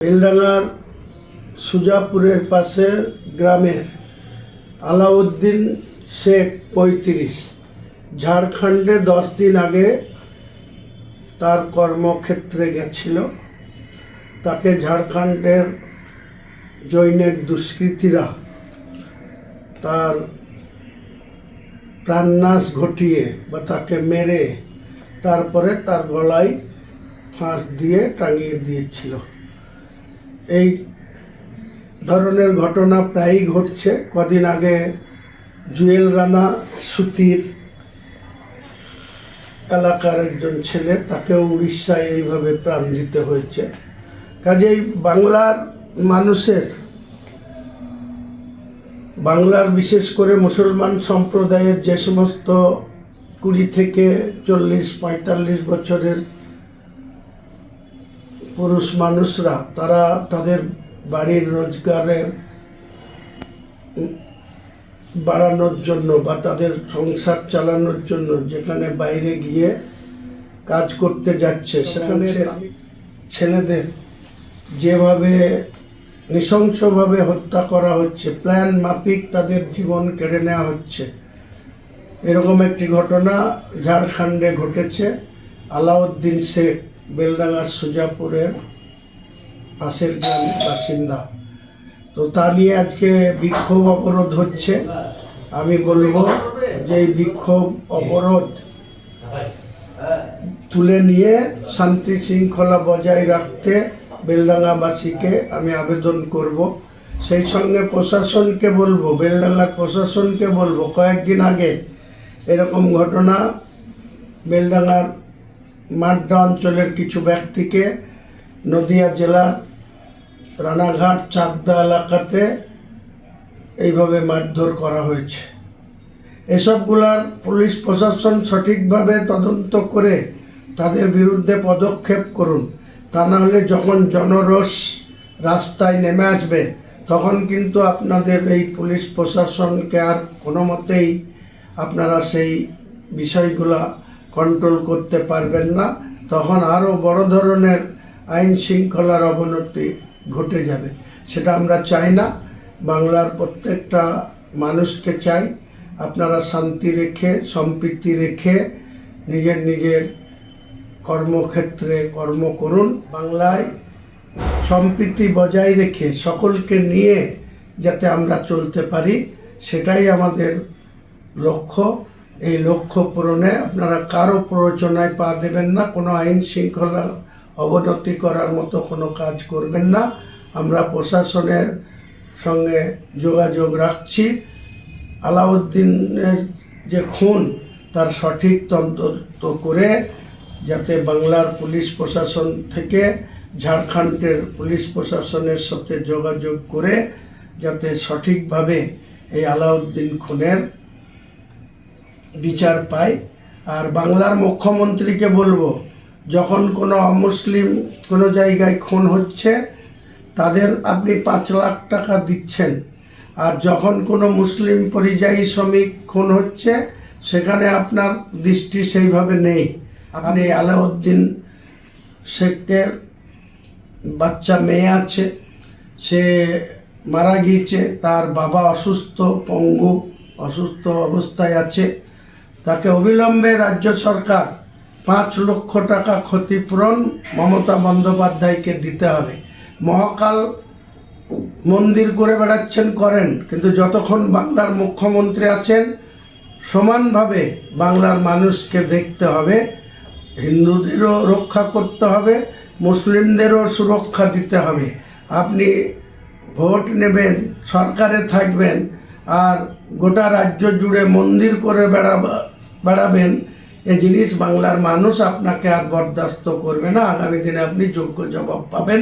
বেলডাঙ্গার সুজাপুরের পাশে গ্রামের আলাউদ্দিন শেখ ৩৫ ঝাড়খণ্ডে 10 দিন আগে তার কর্মক্ষেত্রে গেছিল। তাকে ঝাড়খণ্ডের জৈনিক দুষ্কৃতীরা তার প্রাণনাশ ঘটিয়ে বা তাকে মেরে তারপরে তার গলায় ফাঁস দিয়ে টাঙিয়ে দিয়েছিল। এই ধরনের ঘটনা প্রায়ই ঘটছে। কদিন আগে জুয়েল রানা সুতির এলাকার একজন ছেলে, তাকেও উড়িষ্যায় এইভাবে প্রাণ দিতে হয়েছে। কাজেই বাংলার বিশেষ করে মুসলমান সম্প্রদায়ের যে সমস্ত 20 থেকে 40-45 বছরের পুরুষ মানুষরা, তারা তাদের বাড়ির রোজগারের বাড়ানোর জন্য বা তাদের সংসার চালানোর জন্য যেখানে বাইরে গিয়ে কাজ করতে যাচ্ছে, সেখানে ছেলেদের যেভাবে নৃশংসভাবে হত্যা করা হচ্ছে, প্ল্যান মাফিক তাদের জীবন কেড়ে নেওয়া হচ্ছে, এরকম একটি ঘটনা ঝাড়খণ্ডে ঘটেছে। আলাউদ্দিন শেখ বেলডাঙ্গার সুজাপুরের পাশের গ্রামের বাসিন্দা। তো তা নিয়ে আজকে বিক্ষোভ অবরোধ হচ্ছে। আমি বলবো যে এই বিক্ষোভ অবরোধ তুলে নিয়ে শান্তি শৃঙ্খলা বজায় রাখতে বেলডাঙ্গাবাসীকে আমি আবেদন করব। সেই সঙ্গে প্রশাসনকে বলবো, বেলডাঙ্গার প্রশাসনকে বলবো, কয়েকদিন আগে এরকম ঘটনা বেলডাঙ্গার মাড্ডা অঞ্চলের কিছু ব্যক্তিকে নদিয়া জেলার রানাঘাট চাকদা এলাকাতে এইভাবে মারধর করা হয়েছে। এসবগুলার পুলিশ প্রশাসন সঠিকভাবে তদন্ত করে তাদের বিরুদ্ধে পদক্ষেপ করুন। তা না হলে যখন জনরোষ রাস্তায় নেমে আসবে, তখন কিন্তু আপনাদের এই পুলিশ প্রশাসনকে আর কোনো মতেই আপনারা সেই বিষয়গুলা কন্ট্রোল করতে পারবেন না। তখন আরও বড় ধরনের আইন শৃঙ্খলার অবনতি ঘটে যাবে। সেটা আমরা চাই না। বাংলার প্রত্যেকটা মানুষকে চাই আপনারা শান্তি রেখে, সম্প্রীতি রেখে নিজের কর্মক্ষেত্রে কর্ম করুন। বাংলায় সম্প্রীতি বজায় রেখে সকলকে নিয়ে যাতে আমরা চলতে পারি, সেটাই আমাদের লক্ষ্য। এই লক্ষ্য পূরণে আপনারা কারো প্ররোচনায় পা দেবেন না, কোনো আইন শৃঙ্খলা অবনতি করার মতো কোনো কাজ করবেন না। আমরা প্রশাসনের সঙ্গে যোগাযোগ রাখছি। আলাউদ্দিনের যে খুন, তার সঠিক তদন্ত করে যাতে বাংলার পুলিশ প্রশাসন থেকে ঝাড়খণ্ডের পুলিশ প্রশাসনের সাথে যোগাযোগ করে যাতে সঠিকভাবে এই আলাউদ্দিন খুনের বিচার পায়। আর বাংলার মুখ্যমন্ত্রীকে বলবো, যখন কোনো অমুসলিম কোনো জায়গায় খুন হচ্ছে, তাদের আপনি 5 লাখ টাকা দিচ্ছেন, আর যখন কোনো মুসলিম পরিযায়ী শ্রমিক খুন হচ্ছে, সেখানে আপনার দৃষ্টি সেইভাবে নেই। আপনি আলাউদ্দিন শেখের বাচ্চা মেয়ে আছে, সে মারা গিয়েছে, তার বাবা অসুস্থ, পঙ্গু অসুস্থ অবস্থায় আছে। তাকে অবিলম্বে রাজ্য সরকার 5 লক্ষ টাকা ক্ষতিপূরণ মমতা বন্দ্যোপাধ্যায়কে দিতে হবে। মহাকাল মন্দির করে বেড়াচ্ছেন, করেন, কিন্তু যতক্ষণ বাংলার মুখ্যমন্ত্রী আছেন, সমানভাবে বাংলার মানুষকে দেখতে হবে। হিন্দুদেরও রক্ষা করতে হবে, মুসলিমদেরও সুরক্ষা দিতে হবে। আপনি ভোট নেবেন, সরকারে থাকবেন, আর গোটা রাজ্য জুড়ে মন্দির করে বেড়াবেন, এ জিনিস বাংলার মানুষ আপনাকে আর বরদাস্ত করবে না। আগামী দিনে আপনি যোগ্য জবাব পাবেন।